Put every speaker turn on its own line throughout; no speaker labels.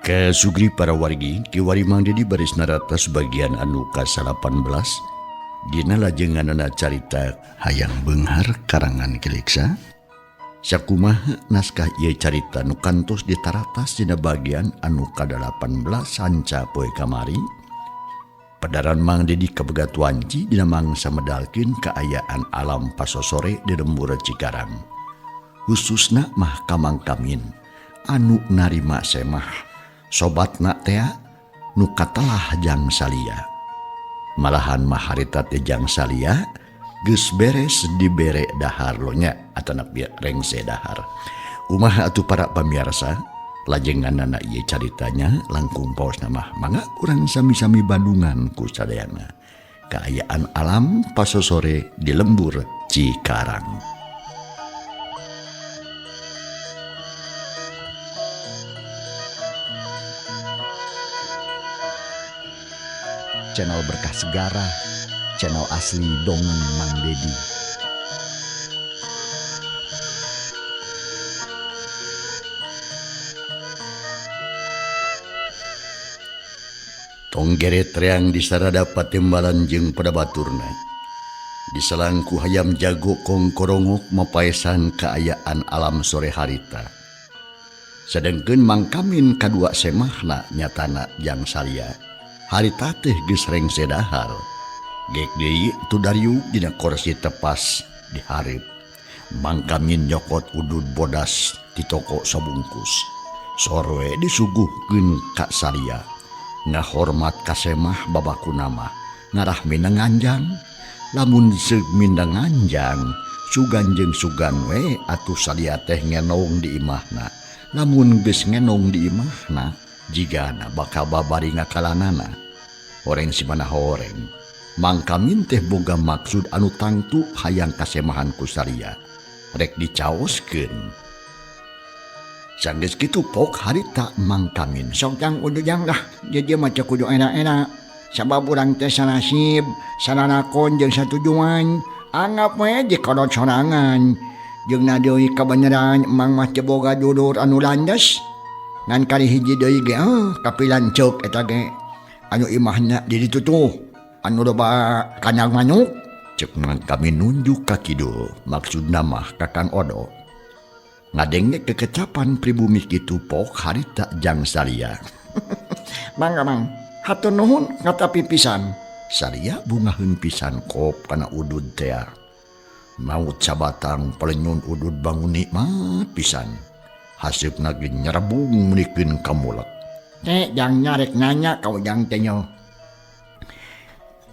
Ke sugri para wargi kiwari Mang Dedi baris naratas bagian anu ka-18 dina lajenganana carita hayang beunghar karangan Kiliksa. Sakumaha naskah ieu carita nu kantos ditaratas dina bagian anu ka-18 sanca poe kamari. Padaran Mang Dedi kabegat wanci dina mangsa medalkeun kaayaan alam pasosore di lembur Cikarang. Khususna mah kamang kamin anu narima semah sobatna teh nu katalah jang salia. Malahan mah harita teh jang salia geus beres dibere dahar lo nya atana rengse dahar. Kumaha atuh para pamirsa, lajenganana ieu caritanya langkung paosna mah mangga urang sami-sami bandungan ku sadayana. Kaayaan alam pasosore di lembur Cikarang.
Channel Berkah Segara, channel asli dongeng Mang Dedi.
Tonggeret reang disarada patembalan jeung pada baturna. Diselangku hayam jago kong korongok mapaesan kaayaan alam sore harita. Sedengkeun mangkamin kadua semahna nyatana jang salia. Harita teh geus rengse dahar. Gek deui tu Dariuk dina kursi tepas di hareup. Mangkamin nyokot udud bodas di toko sabungkus. Sore disuguhkeun ka salia. Ngahormat ka semah babakuna mah ngarah minanganjang. Lamun seug minanganjang sugan jeung sugan we atuh salia teh ngenong di imahna. Lamun geus ngenong di imahna jigana bakal babari ngakalanana. Horeng si mana horeng mangkamin teh boga maksud anu tangtu hayang kasemahan ku salia rek dicaoskeun. Sanggeus kitu pok harita mangkamin sok jang udu jang lah jadi maca kudu enak-enak sabab urang teh sanasib sananakon jeung satujuan anggap we di kodot sorangan jeung na deui kabeneran emang mah teu boga dulur anu landes ngan kali hiji deui ge kapilan ceuk eta ge anu imahna di ditu tuh anu loba kandang manuk ceuk kami nunjuk ka kidul maksudna mah ka Kang Odo. Ngadenge kekecapan pribumi kitu pok harita jang salia. Mangga mang hatur nuhun ngatapi pisan. Salia bungaheun pisan kop kana udud teh. Maut sabatang palenyun udud bangun nikmat pisan. Hasibna ge nyerebung mulikeun ka mulek. Teh jang nyarek nanya kau jang teh nyo.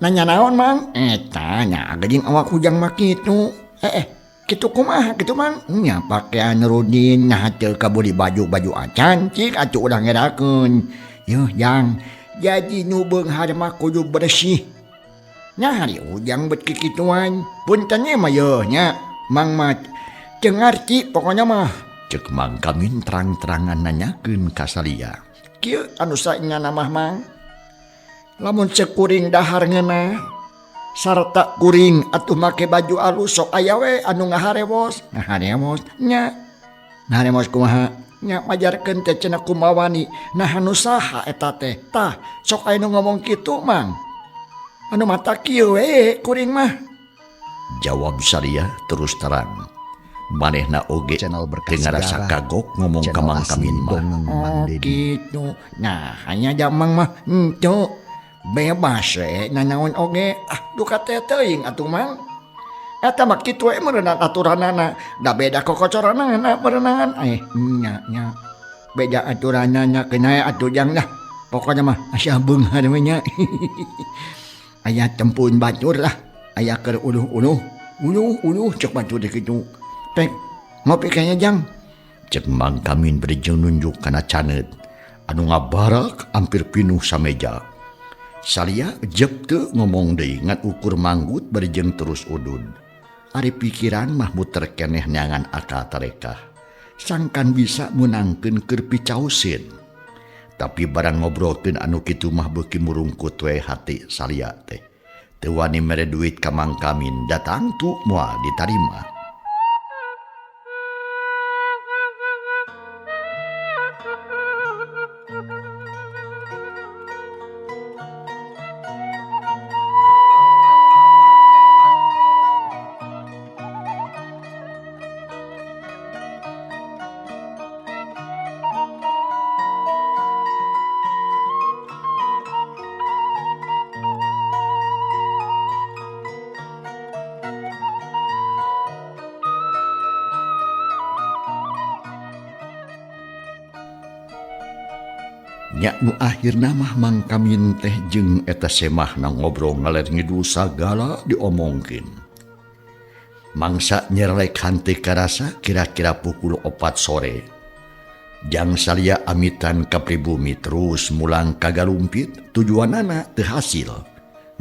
Nanya naon mang? Tanya geuning awak ujang mah kitu. Kitu kumaha kitu mang? Nya pakaian rudin nah teu kabeli baju-baju acan cik atuh urang ngerakeun. Yuh jang, jadi nu beunghar mah kudu bersih. Nya hari ujang bet kikituan. Punten ye mah yeuh nya. Mang mah teu ngarti pokona mah. Ceuk mangkamin terang-terangan nanyakeun ka salia. Kieu anu saenyana mah mang. Lamun ceuk kuring dahar ngeunah sarta kuring atuh make baju alus sok aya we anu ngaharewos nya ngaharewos kumaha nya majarkeun teh cenah kumaha wani nah anu saha eta teh tah sok aya nu ngomong kitu mang anu mata kieu we kuring mah jawab salia terus terang manehna oge teu ngarasa kagok ngomong ka mangkamin mah kitu nah hanya jamang mah henteu bebas we nanaon oge duka teh teuing atuh mang eta mah kitu we meureunana aturanana da beda kokocoranana meureunangan nya beda aturanana keuna atuh jang dah pokona mah asa beunghar we nya aya tempun batur lah aya keur uluh cek batur kitu teh ngopi kayaknya jang cek mangkamin beri jeung nunjuk kana caneut anu ngabarak hampir pinuh sameja. Salia jep teu ngomong deui ngan ukur manggut bari jeung terus udud. Ari pikiran mah muter keneh neangan akal tarekah. Sangkan bisa menangkeun keur picaoseun. Tapi barang ngobrolkeun anu kitu mah beuki murungkut we hati Salia teh. Teu wani mere duit ka mangkamin datang tu moal ditarima. Nya nu akhirna mah Mang Kamin teh jeung eta semah na ngobrol ngaler ngidul sagala diomongkeun. Mangsa nyerelek hante karasa kira-kira pukul 4 sore. Jang salia amitan ka pribumi terus mulang kagalumpit tujuanana teu hasil.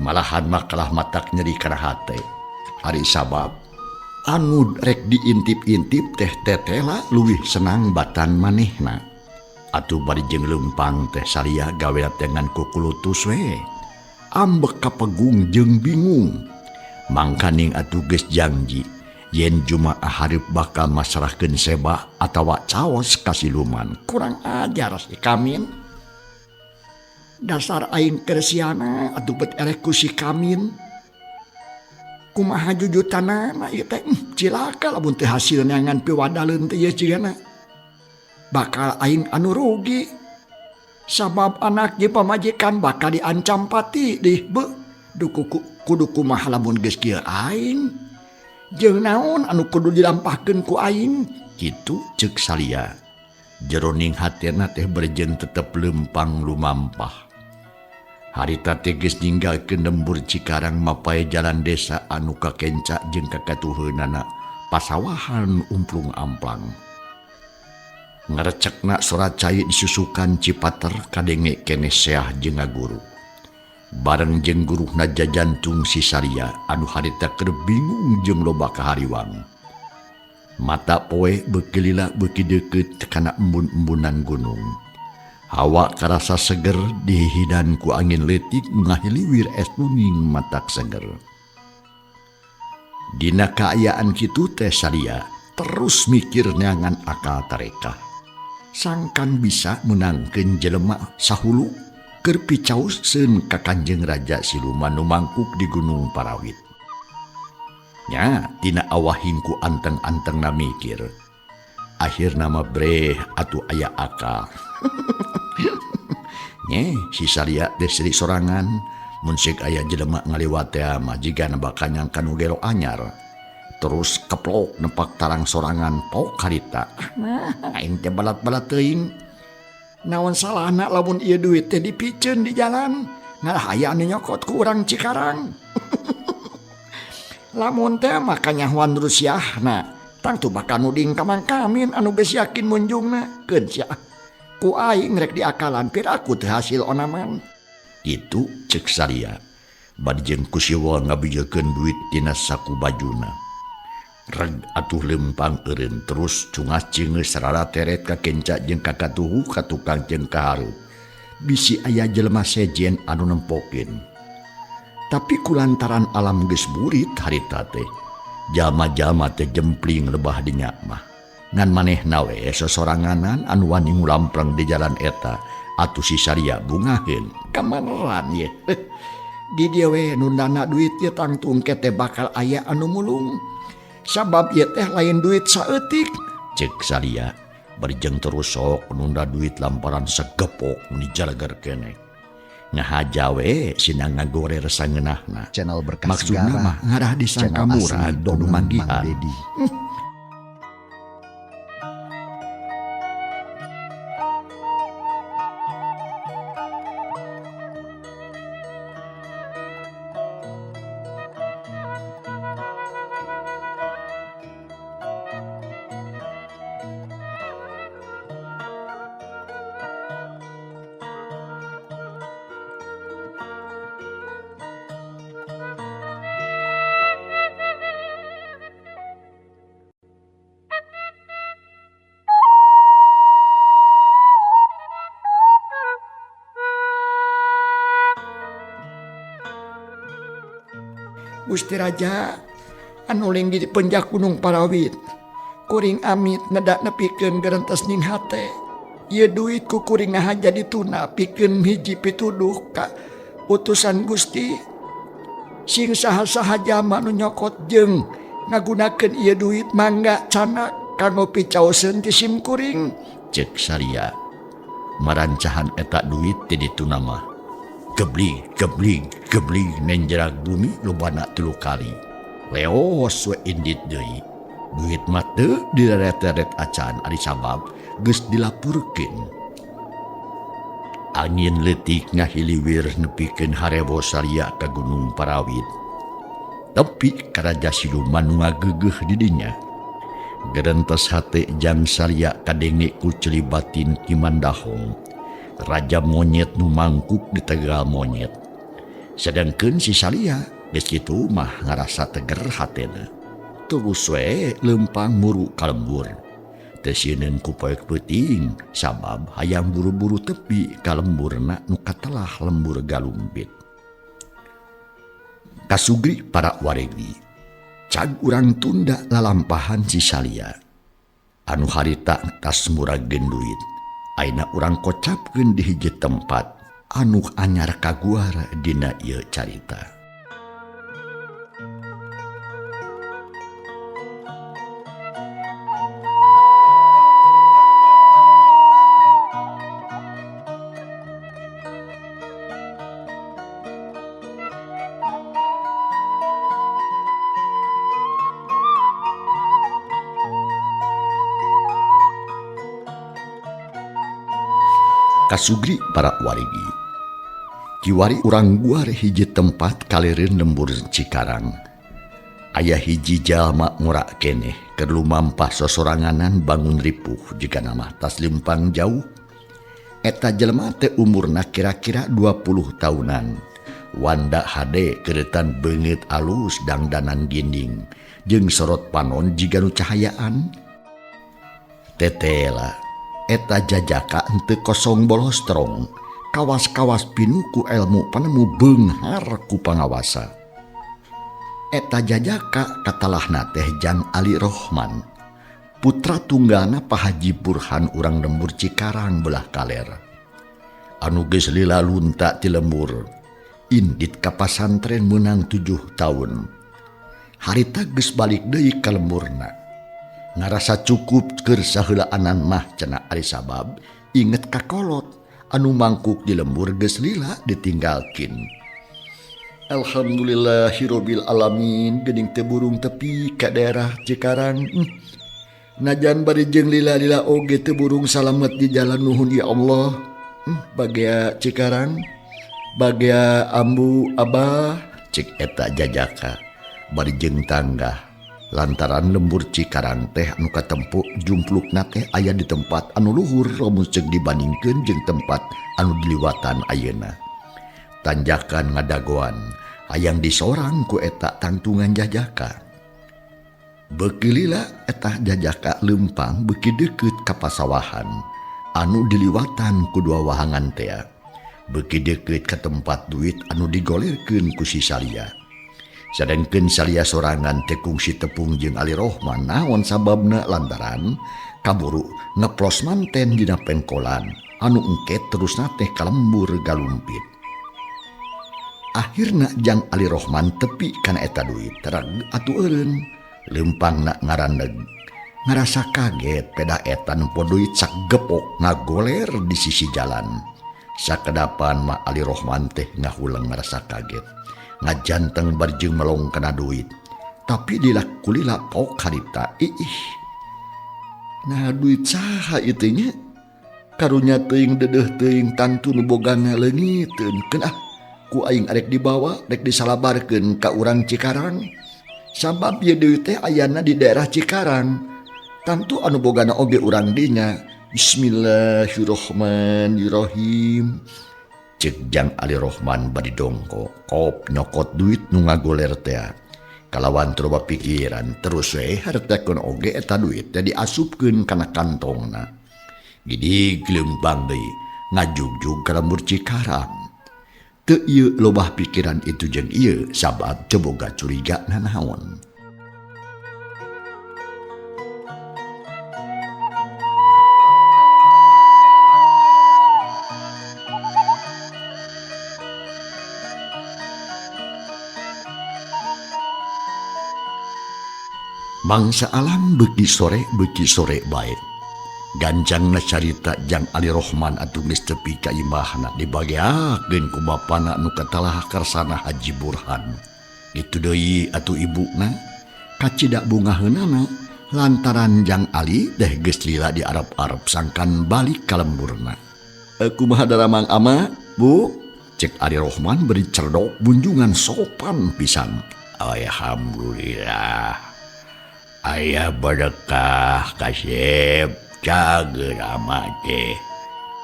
Malahan makalah matak nyeri kana hate. Ari sabab anu rek diintip-intip teh tetela luwih senang batan manehna. Atuh bari jeung leumpang teh salia gawe dengan kukulutus we. Ambek kapegung jeung bingung. Mangkaning atuh geus janji yen jumaah hareup bakal masrahkeun sebah atawa caos ka siluman. Kurang ajar si Kamin. Dasar aing kersiana atuh bet erek ku si Kamin. Kumaha jujutanana ieu teh cilaka lamun teu hasil neangan piwadaleun teh ieu cigana. Bakal aing anu rugi sabab anak je pamajikan bakal diancam pati deh be kudu kumaha lamun geus kieu aing jeung naon anu kudu dilampahkeun ku aing kitu ceuk salia. Jeroning hatena teh berjeun tetep leumpang lumampah. Harita teh geus ninggalkeun lembur Cikarang mapae jalan desa anu kakenca jeung kakatuheunana pasawahan umplung amplang. Ngarecekna surat cai disusukan Cipater kadenge keneh seah jeung ngaguru. Bareng jeung guruhna jajantung si Saria anu harita keur bingung jeung loba kahariwang. Mata poe beuki lila beuki deukeut kana embun-embunan gunung. Hawa karasa seger dihidan ku angin leutik ngahiliwir es nuning matak seger. Dina kaayaan kitu teh Saria terus mikir neangan akal tareka. Sangkan bisa menangkeun jelema sahulu keur picaoskeun ka Kanjeng Raja Siluman nu mangkuk di Gunung Parawit. Nya tina awahing ku anteng-antengna mikir. Akhirna mah breh atuh aya akal. Nye si Saria teh seri sorangan mun ceuk aya jelema ngaliwat teh mah jigana bakal nyangka nu gelo anyar. Terus keplok nempak tarang sorangan pok harita. Nah, aing teh balat-balat teuing. Naon salahna lamun ieu duit teh dipikeun di jalan, ngarahaya anu nyokot ku urang Cikarang. Lamun teh makanya nyahuan rusiahna, tangtu bakal nuding ka Mang Kamin anu geus yakin munjungna. Keun sia. Ku aing rek diakalan pir aku teu hasil onaman. Itu ceuk Saria. Bari jeung ku siwa ngabijeulkeun duit tina saku bajuna. Reg atuh leumpang eureun terus cungas ceungeus sarara teret ka kenca jeung kakatuhu ka tukang jeung kahareup. Bisi aya jelema sejen anu nempokeun. Tapi kulantaran alam geus burit harita teh, jalma-jalma teh jempling lebah di nya mah. Ngan manehna we sosoranganan anu wani ngulampreng di jalan eta atuh si Saria bungaheun. Kamaneran ye. Di dieu we nundana duit ieu tangtung kete bakal aya anu mulung. Sabab ieu teh lain duit saeutik ceuk Saria. Bari jeung terus sok nunda duit lamparan segepok mun dijalager keneh. Ngahaja we sina ngagorer sangeunahna.
Channel Berkah
Maksudna
Segara,
mah ngarah disangka
channel
murah
asli
kudu
Dongeng Mang
manggihan.
Dedi.
Gusti Raja anu ling di penjak Gunung Parawit kuring amit nedak nepikeun gerentes ning hate. Ieu duit ku kuring ngahaja dituna pikeun hiji pituduh ka utusan Gusti. Sing saha-saha jalma nu nyokot jeung ngagunakeun ieu duit mangga canak kanggo picaoseun ti sim kuring ceuk Saria. Marancahan eta duit ti dituna mah geblig nenjerak bumi lobana 3 kali. Leos we indit deui. Duit mah teu direret-ret acan ari sabab geus dilapurkeun. Angin letik ngahiliwir nepikeun harewo Salia ka Gunung Parawit. Tapi karaja siluman nu ngagegeh di dinya. Gerentes hate jang Salia kadenge ku celibatin Kimandahong, raja monyet nu mangkuk di tegal monyet. Sedangkeun si Salia geus kitu mah ngarasa teger hatena. Terus we lempang muru ka lembur. Teu sieun ku poek peuting sabab hayang buru-buru tepi ka lemburna nu katelah lembur galumpit. Kasugri para waregi, cag urang tunda lalampahan si Salia. Anu harita tas murageun duit, ayeuna urang kocapkeun di hiji tempat anu anyar kaguar dina ieu carita. Kasugri para warigi, kiwari urang guar hiji tempat kalireun lembur Cikarang. Aya hiji jalma ngurak keneh keur lumampah sosoranganan bangun ripuh jika nama tas lempang jauh. Eta jelema teh umurna kira-kira 20 tahunan. Wanda hade keretan beungeut alus dangdanan ginding jeung sorot panon jiga nu cahayaan. Tetela eta jajaka henteu kosong bolos terong, kawas-kawas pinuku ilmu panemu beunghar ku pangawasa. Eta jajaka katalahna teh Jang Ali Rohman, putra tunggalna Pak Haji Burhan urang lembur Cikarang belah kaler. Anu geus lila lunta ti lembur, indit ka pasantren meunang 7 tahun. Harita geus balik deui ka lemburna. Ngarasa cukup keur saheulaan mah cenah ari sabab inget ka kolot anu mangkuk di lembur geus lila ditinggalkeun. Alhamdulillahirabbil alamin, geuning teu burung tepi ka daerah Cikarang. Najan bari jeung lila-lila oge teu burung salamet di jalan nuhun ya Allah. Bagea Cikarang, bagea ambu abah, cek eta jajaka bari jeung tanggah. Lantaran lembur Cikarang teh anu katempo jumplukna teh aya di tempat anu luhur lamun ceuk dibandingkeun jeung tempat anu diliwatan ayeuna. Tanjakan ngadagoan hayang disorang ku eta tangtungan jajaka. Beuki lila eta jajaka lempang beuki deukeut ka pasawahan anu diliwatan ku dua wahangan teh. Beuki deukeut ka tempat duit anu digolirkeun ku si Salia. Sedangkeun Salia sorangan teh kungsi tepung jeung Ali Rohman naon sababna lantaran kaburu ngeplos manten dina pengkolan anu engke terusna teh kalembur galumpit. Akhirna Jang Ali Rohman tepi kana eta duit terag atuh eureun lempangna ngarandeg. Ngarasa kaget peda eta nempo duit sak gepok ngagoler di sisi jalan. Sakedapan mah Ali Rohman teh ngahulang ngarasa kaget. Ngajanteng barjeng melong kena duit, tapi dilak-kulila pok harita nah duit saha ieu nya karunya teuing dedeuh teuing tantu nu bogana leungiteun keun ku aing arek dibawa rek disalabarkeun ka urang Cikarang sabab ieu deui teh ayana di daerah Cikarang tantu anu bogana oge urang dinya. Bismillahirrahmanirrahim, cek Jang Ali Rohman badi dongko kop nyokot duit nu ngagoler teh. Kalawan troba pikiran terus we hartekeun oge eta duit teh diasupkeun kana kantongna. Gidi gelembang deui ngajugjug ka lembur Cikarang. Teu ieu lobah pikiran itu jeung ieu sabab teu boga curiga nanaon. Mangsa alam beuki sore baik. Ganjangna carita Jang Ali Rohman atuh geus tepi ka imahna dibageakeun ku bapana nu katalah karsana Haji Burhan. Kitu deui atuh ibuna kacida bungaheunana lantaran Jang Ali teh geus lila di Arab-Arab sangkan balik ka lemburna.
Kumaha daramang ama, Bu? Cek Ari Rohman beri cerdok bunjungan sopan pisan.
Alhamdulillah. Aya berkah kasep cager ama teh.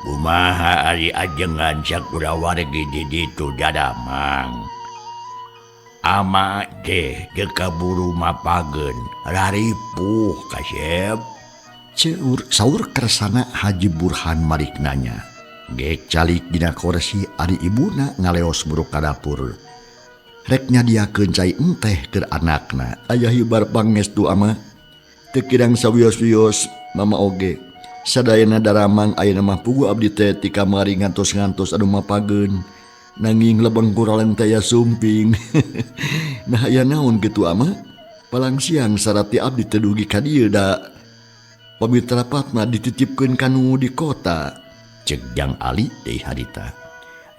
Kumaha ari ajengan sakurawargi di ditu dadamang. Ama teh dekaburu mapageun raripuh kasep.
Saur kersana Haji Burhan marik nanya. Gek calik dina kursi ari ibuna ngaleos buruk ka dapur. Rek nyadiakeun cai enteh keur anakna. Aya hibar pangestu ama. Teu kirang sawios-wios mama oge. Sadayana daramang ayeuna mah pugu abdi teh ti kamari ngantos-ngantos anu mapageun. Nanging lebeng kuralen teh sumping. Nah aya naon kitu ama? Palang siang sarati abdi teh dugi ka dieu da. Pamitra patna dititipkeun kanu di kota. Cek Jang Ali deui harita.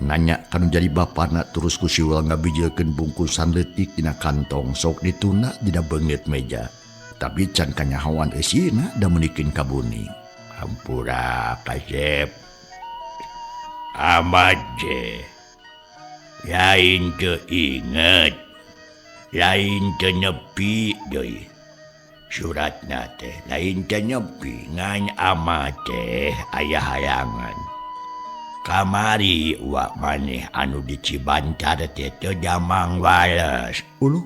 Nanya kanu jadi bapana terus ku siwal ngabijeukeun bungkusan leutik dina kantong sok dituna dina beungeut meja. Tapi can kanyahoan eusina da meunikeun ka Buni.
Hampura kasep. Amat je. Lain teu inget. Lain teu nepi deui. Suratna teh lain teh nyepi ngan ama teh aya hayangan. Kamari uak maneh anu di Cibantar teh teu jamang wales.
Uluh.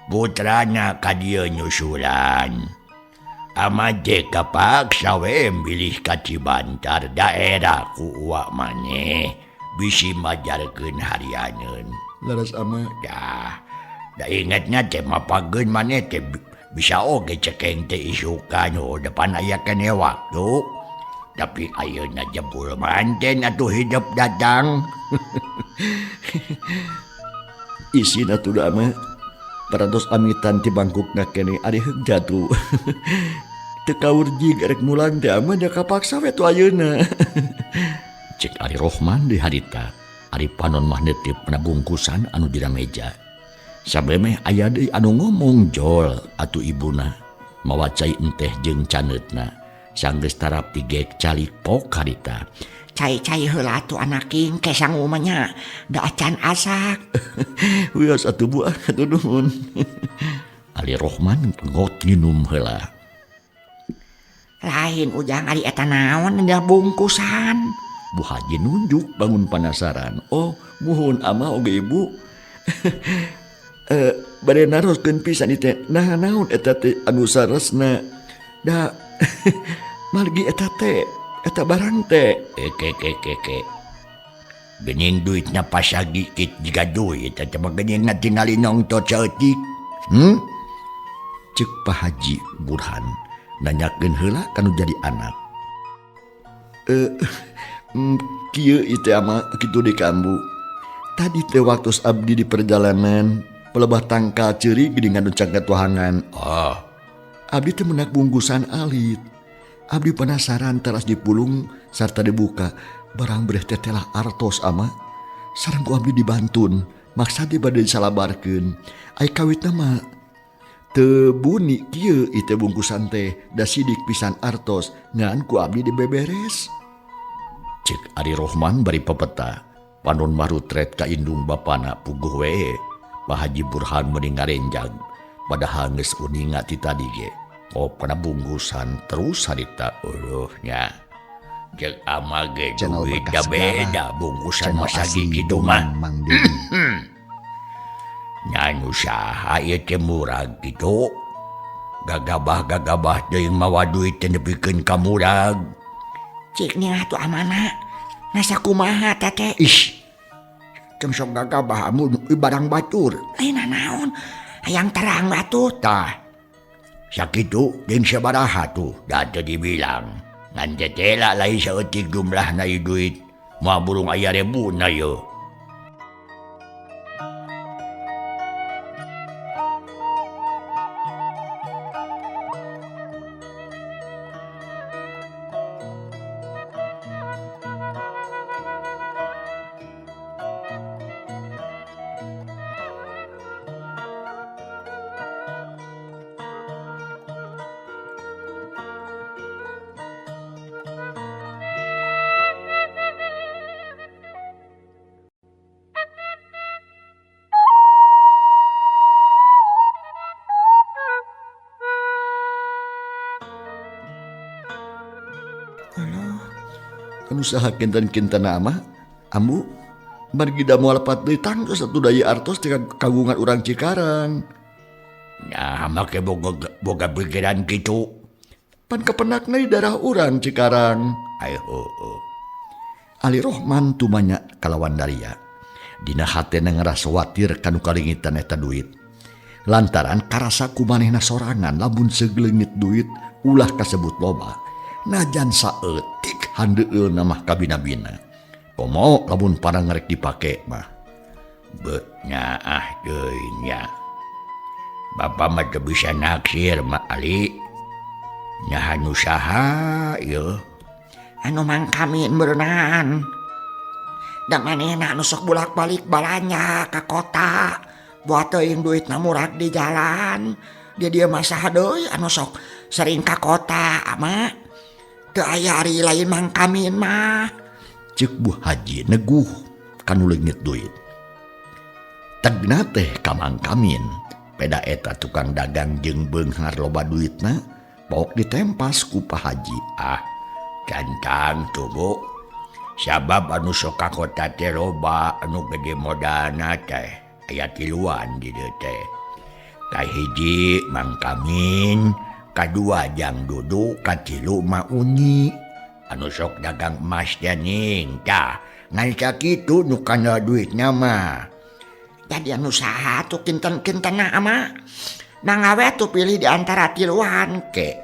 Putrana ka dieu nyusulan. Ama teh kapaksa we milih ka Cibantar daerah ku uak maneh bisi majarkeun harianeun.
Laras ama.
Da ingetnya teh mapageun maneh teh bisa oge cekeng teh isukan depan aya kene waktu. Tapi ayeuna jebul manten atuh hidup datang.
Isina tuh da ama. Parados amitan ti bangkukna kene ari heug jatuh. Teu kaurjig rek mulang teh ama da kapaksa we tu ayeuna. Cek Ari Rohman di harita. Ari panon mah neuteup na bungkusan anu dina meja. Sabemeh aya deui anu ngomong jol atuh ibuna mawa cai enteh jeung caneutna. Sanggeus tarap tigek calik pok harita.
Cai-cai heula atuh anak king kesang umanya da acan asak.
Wios atuh Bu atuh nuhun. Ali Rohman ngot nginum heula.
Lain ujang ari eta naon da bungkusan.
Bu Haji nunjuk bangun penasaran. Oh, muhun ama oge Ibu. Bade naroskeun pisan ieu teh. Nah naon eta teh anu saresna? Da margi eta teh, eta barang teh.
Eke. Gening duitna pasagi kit jiga duit eta mah gening ngatingali nongtot saeutik.
Cek Pak Haji Burhan nanyakeun heula kanu jadi anak. Kieu ieu teh ama kitu di kambu. Tadi teh waktu abdi di perjalanan pelebah tangkal ceurik geuning anu cangkat wahangan. Abdi teh meunang bungkusan alit. Abdi penasaran teras dipulung sarta dibuka. Barang beres teh telah artos ama. Sareng ku abdi dibantun. Maksade bade disalabarkeun. Ai kawitna mah teu Buni kieu ieu teh bungkusan teh da sidik pisan artos ngan ku abdi dibeberes. Cek Ari Rohman bari pepeta. Panon marutret ka indung bapana puguh we. Pak Haji Burhan mending ngarenjang. Padahal geus uninga ti tadi ge. Kopna bungkusan terus harita uluhnya. Jeung ama ge duit da beda bungkusan masagi kitu mah. Nyan usaha ieu teh murag kitu. Gagabah deung mawa duit teh nepikeun ka murag.
Cik nih atuh amana. Nasa kumaha teh.
Ish.
Jeung sok gagabah amun barang batur. Lain naon? Hayang terang batuh.
Tah. Sakitu jeung sabaraha tuh da teu dibilang. Ngan tetela lain saeutik jumlahna ieu duit. Moal burung aya rebuna yeuh.
anu saha kinten-kinten ama ambu margi da moal lepat deui tangtos atuh daya artos dengan kagungan urang Cikarang.
Nah, make boga pikiran gitu.
Pan kepenakna di darah urang Cikarang.
Ayo,
Ali Rohman tumanya kalawan Daria. Dina hatena ngerasa watir kanu kalingitan eta duit. Lantaran karasa kumanehna sorangan lamun segelengit duit ulah kasebut loba. Najan saeutik handeueulna mah kabina-bina. Komo lamun parang ngarek dipake mah.
Betnya deui nya. Bapak mah teu bisa naksir mah Ali. Nya anu saha ieu?
Anu mangkamin berenang. Da manehna anu sok bolak-balik balanya ka kota. Buat teuing duitna murag di jalan. Dia mah saha deui anu sok sering ka kota ama. Teu aya ari lain mangkamin mah.
Ceuk Bu Haji neguh kanu leungit duit. Tegna teh ka mangkamin. Peda eta tukang dagang jeung beunghar loba duitna pok ditempas ku Pak Haji.
Cantang tuh Bu. Sabab anu sok ka kota teh loba anu gede modalna teh aya tiluan di dieu teh. Kahiji mangkamin, kadua Jang Dudu, katilu mah Uni. Anu sok dagang emas janing tah. Ngan sakitu nu kana duitnya mah.
Jadi anu saha tuh kinten-kintena ama. Nangawe tuh pilih di antara tiluan.
Ke.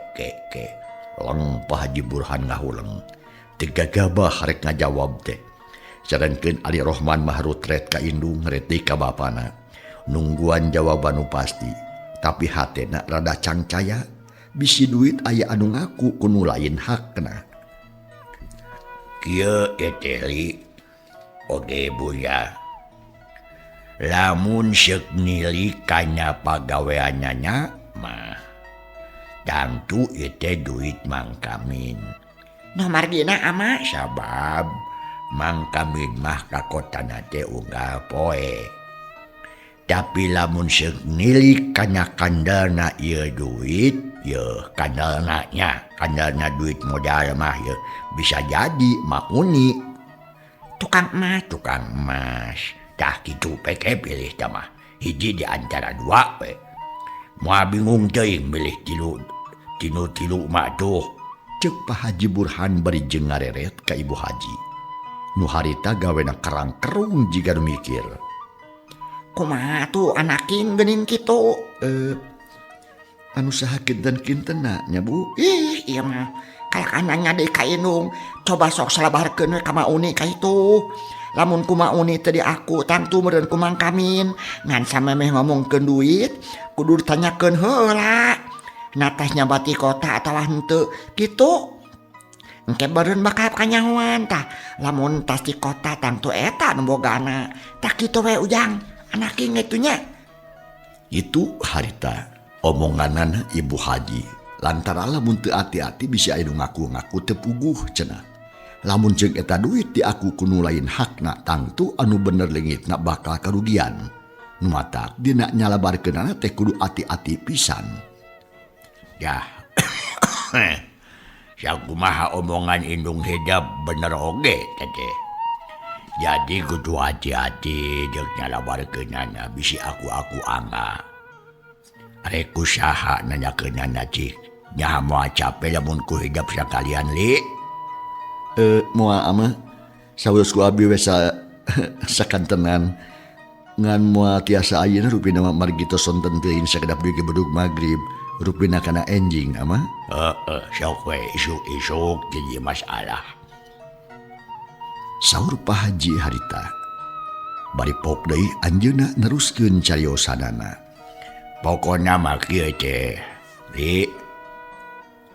Leng Pak Haji Burhan ngahuleng. Teu gagabah rek ngajawab teh. Sarenkeun Ali Rohman mah rutret ka indung ngerti ka bapana. Nungguan jawaban nu pasti. Tapi hatena rada cangcaya. Bisi duit aya anu ngaku kuno lain hakna.
Kieu eteli oge buya. Lamun seuk nili kana pagaweannya mah tangtu ete duit mangkamin.
No margina ama.
Sabab mangkamin mah ka kotana teh unggal poe. Tapi lamun seuk nili kana kandalna ieu duit, yeuh kandalna duit modal mah yeuh bisa jadi mah Uni.
Tukang
emas. Tah kitu peke pilih tah mah. Hiji di antara dua we. Moal bingung teuing milih tilu mah tuh.
Ceuk Pak Haji Burhan bari jeung ngareret ka Ibu Haji. Nu harita gawena kerang kerung jiga nu mikir.
Kumaha tuh anaking geuning kitu?
Anu saha kinten-kintena nya Bu?
Ih, iya mah. Kayak ananya deui ka indung. Coba sok salabarkeun we ka Ma Uni ka itu. Lamun ku Ma Uni teh di aku tangtu meureun ku mangkamin. Ngan samemeh ngomongkeun duit, kudu ditanyakeun heula. Natahnya bati kota atawa henteu kitu. Engke beureun bakal kanyahoan tah. Lamun tas di kota tangtu eta nu bogana. Tah kitu we ujang. Anaking itunya.
Itu harita omonganan Ibu Haji. Lantaran lamun teu ati-ati bisa aya nu ngaku-ngaku teu puguh cenah. Lamun jeung eta duit di aku kuno lain hakna tangtu anu bener leungitna bakal karugian. Nu matak dina nyalabarkeunana teh kudu ati-ati pisan.
Yah. Sakumaha omongan indung hedap bener oge teh. Jadi kudu hati-hati jeung nyalabarkeunana bisi aku angga. Arek kusaha nanyakeunana cik. Nya moal capek lamun ku hidap sakalian li.
Moal ama saweus ku abi we sakantenan ngan moal tiasa ayeuna rupina margi tos sonten teuing sakedap deui ke bedug magrib rupina kana enjing ama.
Sok we isuk-isuk jadi masalah.
Saur Pak Haji harita. Bari pok deui anjeunna neruskeun cariosanana.
Pokona mah kieu teh. Li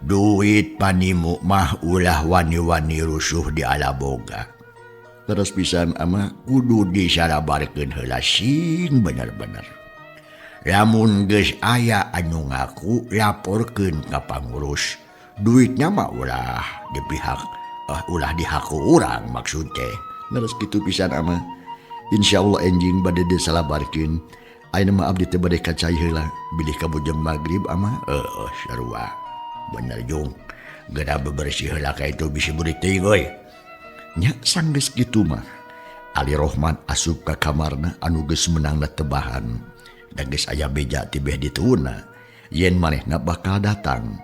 duit panimu mah ulah wani-wani rusuh di alaboga.
Terus pisan ama
kudu disalabarkeun heula sing bener-bener. Lamun geus aya anu ngaku laporkeun ka pangurus. Duitnya mah ulah di pihak ulah di haku urang maksud teh.
Terus kitu pisan ama. Insyaallah enjing bade disalabarkeun. Ayeuna mah abdi teh bade kacai heula bilih ka bujang magrib ama.
Sarua. Bener jung. Geura bebersih heula ka itu bisi burik teuing euy.
Nya sanggeus kitu mah Ali Rohman asup ka kamarna anu geus menangna tebahan da geus aya beja ti beh dituna yen manehna bakal datang.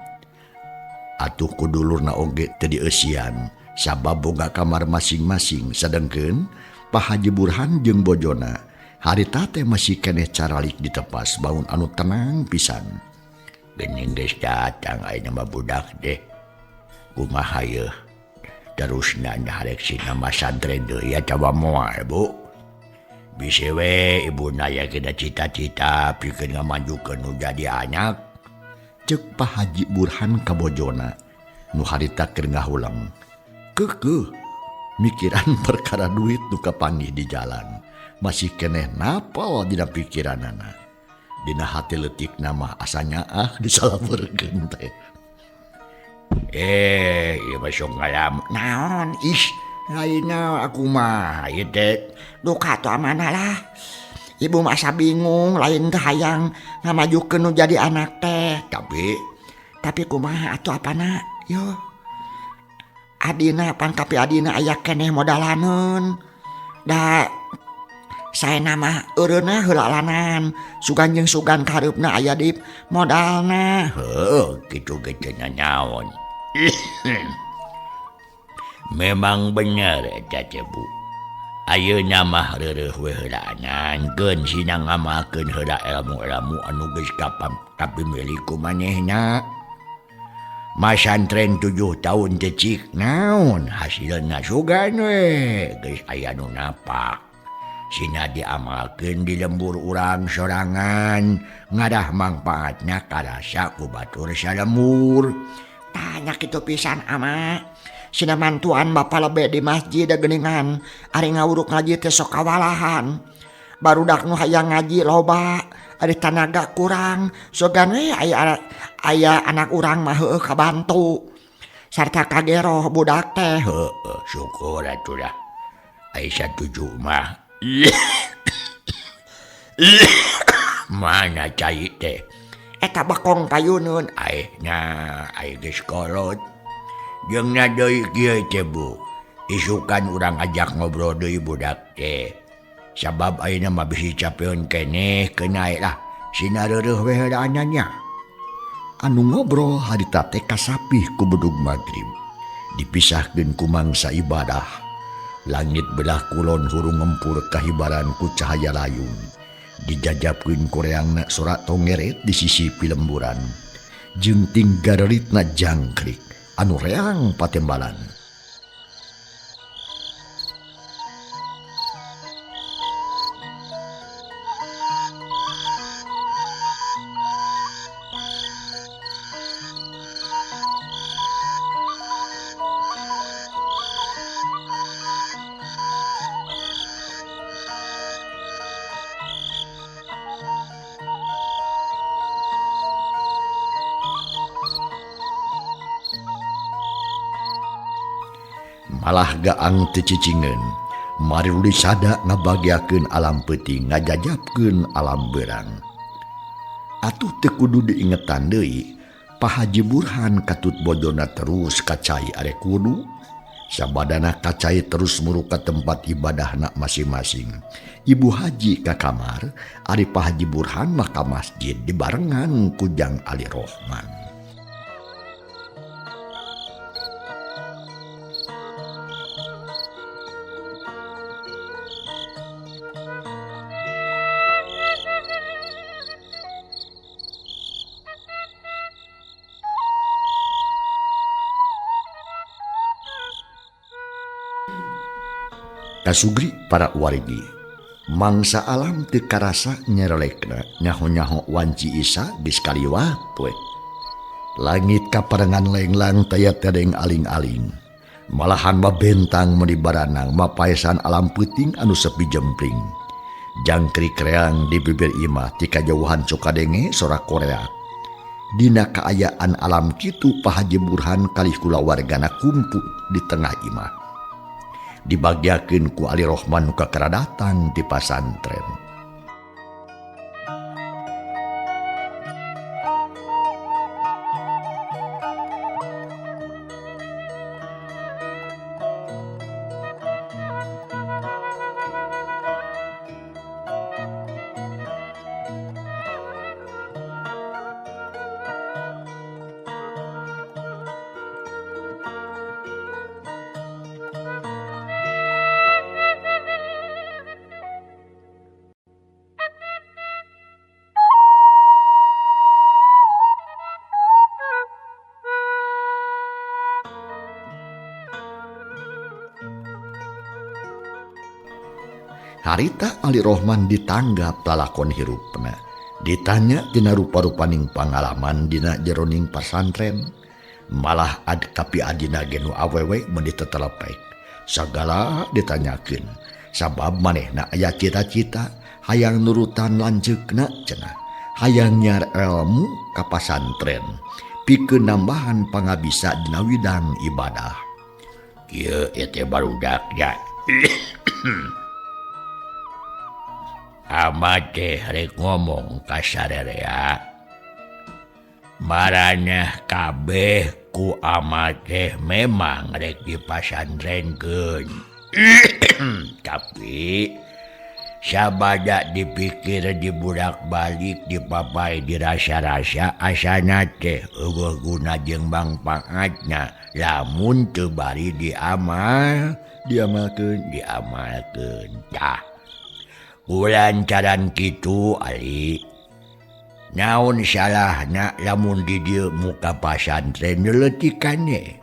Atuh kudulurna oge teu dieusian sabab boga kamar masing-masing sadengkeun Pak Haji Burhan jeung bojona harita teh masih keneh caralik ditepas baun anu tenang pisan.
Gening geus datang ayeuna mah budak deh. Kumaha yeuh? Terusna harek si nama santren deui ya coba moal Bu. Bisi we ibuna aya kena cita-cita pikeun ngamajukeun nu jadi anak.
Ceuk Pak Haji Burhan ka bojona nu harita keur ngahulang. Keukeuh mikiran perkara duit nu kapanggih di jalan masih keneh napal dina pikiranana. Dina hati leutik nama asanya disalameurkeun teh.
Ieu mah sok ngalam. Naon? Lain naon aku mah ieu teh
Duka tuh amanah lah. Ibu masa bingung lain teh hayang ngamajukeun nu jadi anak teh. Tapi kumaha atuh apana? Yo. Adina pan tapi adina aya keneh modalaneun. Da saena mah eureunna heula lanan. Sugan jeung sugan kareupna aya di modalna.
Heuh, kitu ge teh nyaon. Memang bener eta teh Bu. Ayeuna mah reureuh we heula ngankeun sina ngamalkeun heula ilmu-ilmu anu geus kapimilih ku manehna. Masantren 7 tahun teh cik naon hasilna sugan we geus aya nu napak. Sina diamalkeun di lembur urang sorangan ngadah mangpaatna karasa ku batur salembur.
Tanya kitu pisan ama. Sina mantuan bapa lebe di masjid da geuningan ari ngawuruk ngaji teh sok kawalahan. Barudak nu hayang ngaji loba, ari tanaga kurang. Sogan we aya anak urang mah heueuh kabantu. Sarta kagero budak teh.
Heueuh, syukur atuh dah. Ai satuju mah. Mana cai teh?
Eta bakong payuneun.
Ai geus kolot. Jeung na deui kieu teh Bu. Isukan urang ajak ngobrol deui budak teh. Sabab ayeuna mah bisi capeun keneh kenae lah. Sina reureuh we heula nya.
Anu ngobrol harita teh kasapih ku bedug magrib. Dipisahkeun ku mangsa ibadah. Langit belah kulon hurung ngempur kahibaran ku cahaya layung. Dijajabkeun ku reangna sorak tongeret di sisi pilemburan. Jeung tinggareritna jangkrik anu reang patembalan. Malah gaang teu cicingeun mari uli sada ngabagiakeun alam peuting ngajajabkeun alam beurang. Atuh teu kudu diingetan deui Pak Haji Burhan katut bojona terus kacai arek wudu. Sabadana kacai terus muru ka tempat ibadahna masing-masing. Ibu Haji ka kamar, ari Pak Haji Burhan mah ka masjid dibarengan ku Jang Ali Rohman. Kasugri para wargi mangsa alam teu karasa nyerelekna nyaho-nyaho wanci Isa geus kaliwat we. Langit kaparengan lenglang taya tedeng aling-aling. Malahan mabentang meuni baranang mapaesan alam peuting anu sepi jempling. Jangkrik reang di bibir imah ti kajauhan sok kadenge sorak Korea. Dina kaayaan alam kitu Pak Haji Burhan kalih kula wargana kumpul di tengah imah. Dibagiakeun ku Ali Rohman nu kakara datang di pasantren. Harita Ali Rohman ditanggap lalakon hirupna. Ditanya dina rupa-rupaning pangalaman dina jeroning pasantren. Malah kapi adina genu awewe mun ditetelepek. Sagala ditanyakeun. Sabab manehna aya cita-cita hayang nurutan lanceukna cenah. Hayang nyar ilmu ka pasantren. Pikeun nambahan pangabisa dina widang ibadah.
Kieu teh barudaknya. Amat teh rek ngomong ka sarerea. Maraneh kabeh ku amat teh memang rek dipasantrenkeun. Tapi sabada dipikir dibudak balik dipapai dirasa-rasa asana teh eueuh guna jeung mangpaatna lamun teu bari diamalkeun tah. Kulancaran kitu Ali. Naon salahna lamun di dieu muka pasantren leutikannya.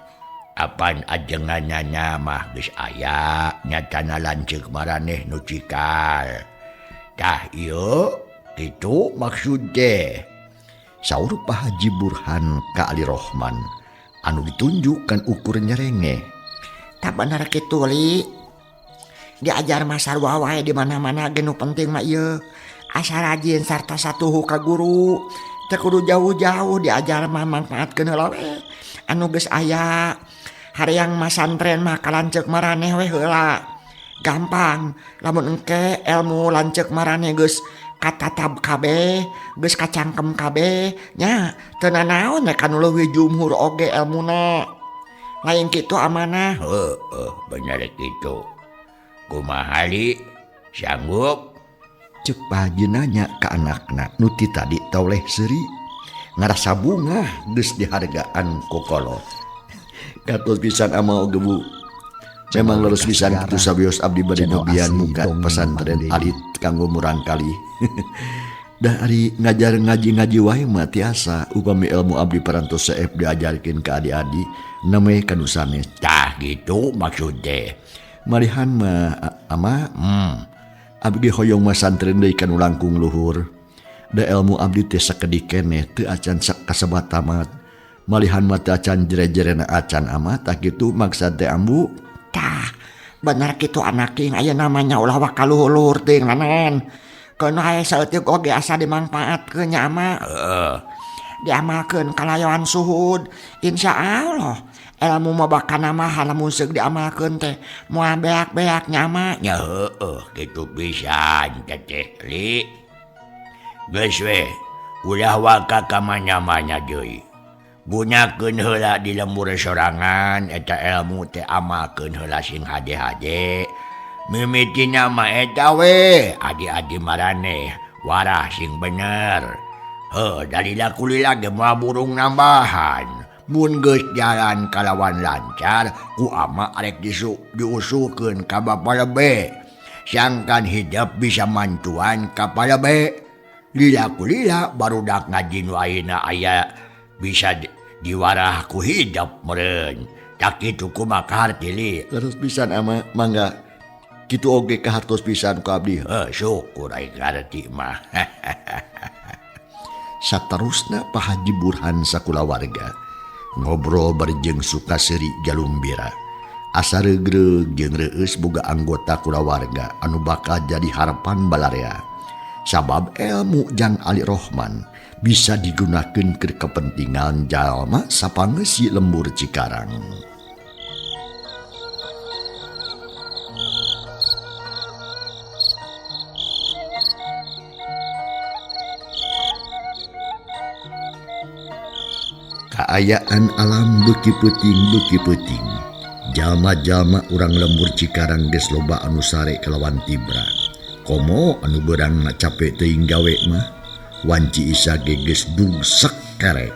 Apan ajengannya mah geus aya nyatana lanceuk maraneh nu cikal. Tah ieu kitu maksud teh.
Saur Pak Haji Burhan ka Ali Rohman anu ditunjukkan ukur nyerenge.
Tak bener kitu li. Diajar masarwa wae di mana-mana genu penting mah ieu. Asa rajin sarta satuhu ka guru. Teu kudu jauh-jauh diajar mah mangpaatkeun heula we. Anu geus aya. Hareang masantren mah kalanceuk maraneh we heula. Gampang, lamun engke ilmu lanceuk maraneh geus katatab kabeh, geus kacangkem kabeh, nya teu nanaon nek anu leuwih jumhur oge elmuna. Lain kitu amanah.
Bener kitu. Kumaha li? Sanggup?
Cek Pak Haji nanya ka anakna nu ti tadi toleh seuri. Ngarasa bunga geus dihargaan ku kolot. Katos pisan ama oge Bu. Memang leres pisan kitu sabios abdi bade nyobian muka pesantren alit kanggo murang kali. Da ari ngajar ngaji wae mah tiasa upami ilmu abdi parantos saef diajarkeun ka adi-adi name kanu sanes.
Tah gitu maksud teh.
Marihan mah ama abdi hoyong masantren deui kanu langkung luhur. Da ilmu abdi teh sakedik keneh teu acan kasebat tamat. Malihan mah teu acan jere-jerena acan amat tah kitu maksud teh ambu.
Tah, bener kitu anak king aya namanya ulah wakaluhur ting nanan. Keun hae saeutik oge asa dimangpaatkeun nya ama. Diamalkeun kalayawan suhud. Insyaallah ilmu mah bakana mah lamun seug diamalkeun teh moal beak-beak nya ama.
Ya heueuh kitu pisan teh li. Geus we, ulah waka ka manya-manya deui. Gunakeun heula di lembur sorangan eta ilmu teh amalkeun heula sing hade-hade. Mimitina mah eta we adi-adi maraneh warah sing bener. Dalila kulila ge moal burung nambahan. Mun geus jalan kalawan lancar ku ama arek diusulkeun ka bapa lebe. Sangkan hidup bisa mantuan ka palebe. Lila kulila barudak ngaji nu ayeuna aya bisa diwarah ku hidup meureun. Tak kitu kumaha kaharti li.
Terus pisan ama mangga kitu oge kahartos pisan ku abdi.
Syukur ai kaharti mah.
Saterusna Pak Haji Burhan sakulawarga ngobrol barjeng Sukaseri Jalumbira. Asa regreg jeung reueus boga anggota kulawarga anu bakal jadi harapan balarea. Sabab ilmu Jang Ali Rohman bisa digunakeun keur kepentingan jalma sapangeus lembur Cikarang. Kaayaan alam beuki peuting. Jalma-jalma urang lembur Cikarang geus loba anu sare kelawan tibra. Komo anu beurang capek teuing gawe mah wanci isa ge geus dungsek karek.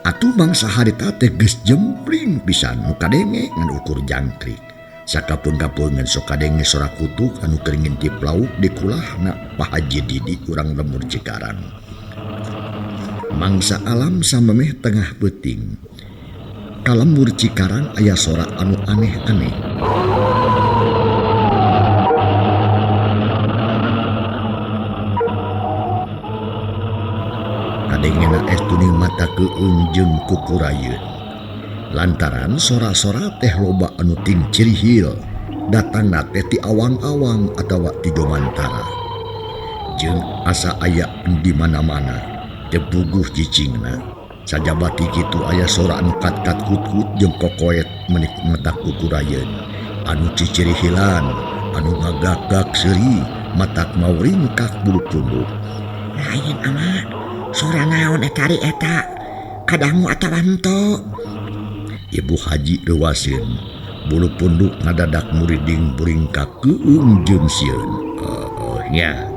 Atuh mangsa harita teh geus jempling pisan nu kadenge ngan ukur jangkrik. Sakapeung-kapeungan sok kadenge sora kutuk anu keur ngintip lauk di kulahna Pak Haji Didi urang lembur Cikarang. Mangsa alam samemeh tengah beuting. Kalembur Cikarang aya sora anu aneh-aneh. kadengena tuni mata keung jeung kukurayeun. Lantaran sora-sora teh loba anu ting cirihil datangna teh ti awang-awang atawa ti domantara. Jeung asa aya di mana-mana teu puguh cicingna. Sajabati kitu aya sora anu kat-kat kut-kut jeung kokoet menik mata kukurayeun anu cicirihilan anu ngagak-gak seuri matak mau ringkak bulu punduk.
Lain ama, sora naon eta ari eta? Kadangu atawa henteu?
Ibu Haji lewaseun, bulu punduk ngadadak muriding buringkak keung jeung sieun.
Nya,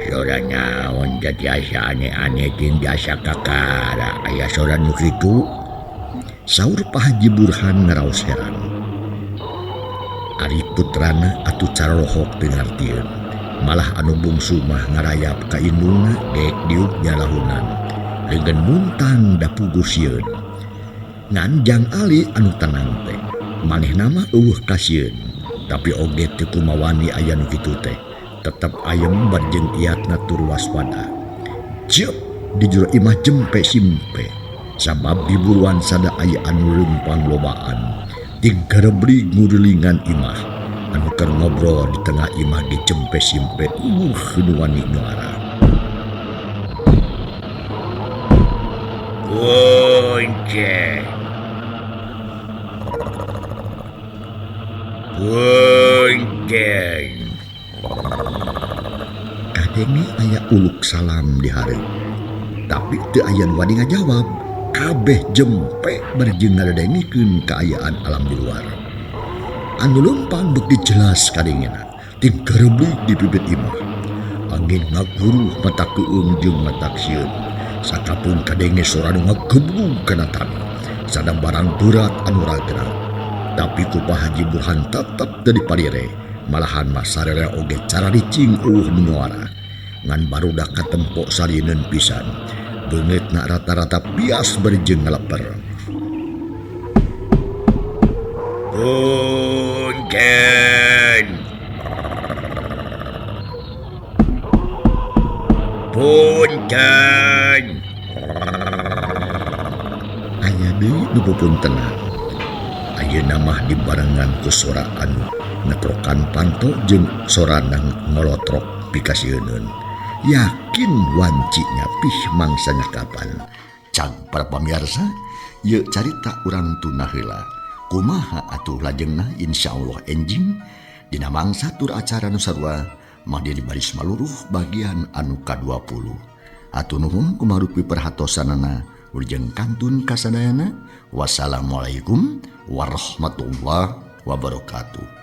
sora naon jadi asa aneh-aneh jeung biasa kakara aya sora nu kitu?
Saur Pak Haji Burhan ngaraos heran. Ari putrana atuh carohok teu ngartieun. Malah anu bungsu mah ngarayap ka indungna dek diuk nyalahunan. Leungeun muntang da puguh sieun. Ngan jang ali anu tenang teh. Manehna mah eueuh ka sieun. Tapi oge teu kumawani aya nu kitu teh. Tetep ayem barjeng iatna tur waspada. Cep di jero imah jempe simpe. Sabab di buruan sada aya anu leumpang lobaan. Tinggarebli ngurulingan imah. Anu keur ngobrol di tengah imah di jempe simpe. Nu wani nyuara.
Bonceng. Bonceng.
Kadenge aya uluk salam di hari. Tapi teu aya nu wani ngajawab. Kabeh jempe barjeng ngaredengikeun kaayaan alam di luar. Anu leumpang beuki jelas kadengena. Ting kereblik di bibit imah. Angin ngaguruh mata keung jeung mata sieun. Sakapun kadenge sora nu ngageblug kana tanah. Sada barang berat anu ragna. Tapi ku Pak Haji Burhan tetep teu diparire. Malahan mah sarere oge cara ricing eueuh nu nyuara. Ngan barudak katempo salieun pisan. Beungeutna rata-rata bias barjeng ngaleper.
Bonceng. Bonceng.
Aya deui nu pupuntenna. Ayeuna mah dibarengan ku sora anu ngetrokan panto jeung sorana ngolotrok pikasieun. Yakin wanci nyapih mangsanya kapan. Cang para pamirsa, ieu carita urang tuna heula. Kumaha atuh lajengna insyaallah enjing dina mangsa tur acara nu sarua mah di baris maluruh bagian anu ka-20. Atuh nuhun kumarupi perhatosanana urang kantun kasadayana. Wassalamualaikum warahmatullahi wabarakatuh.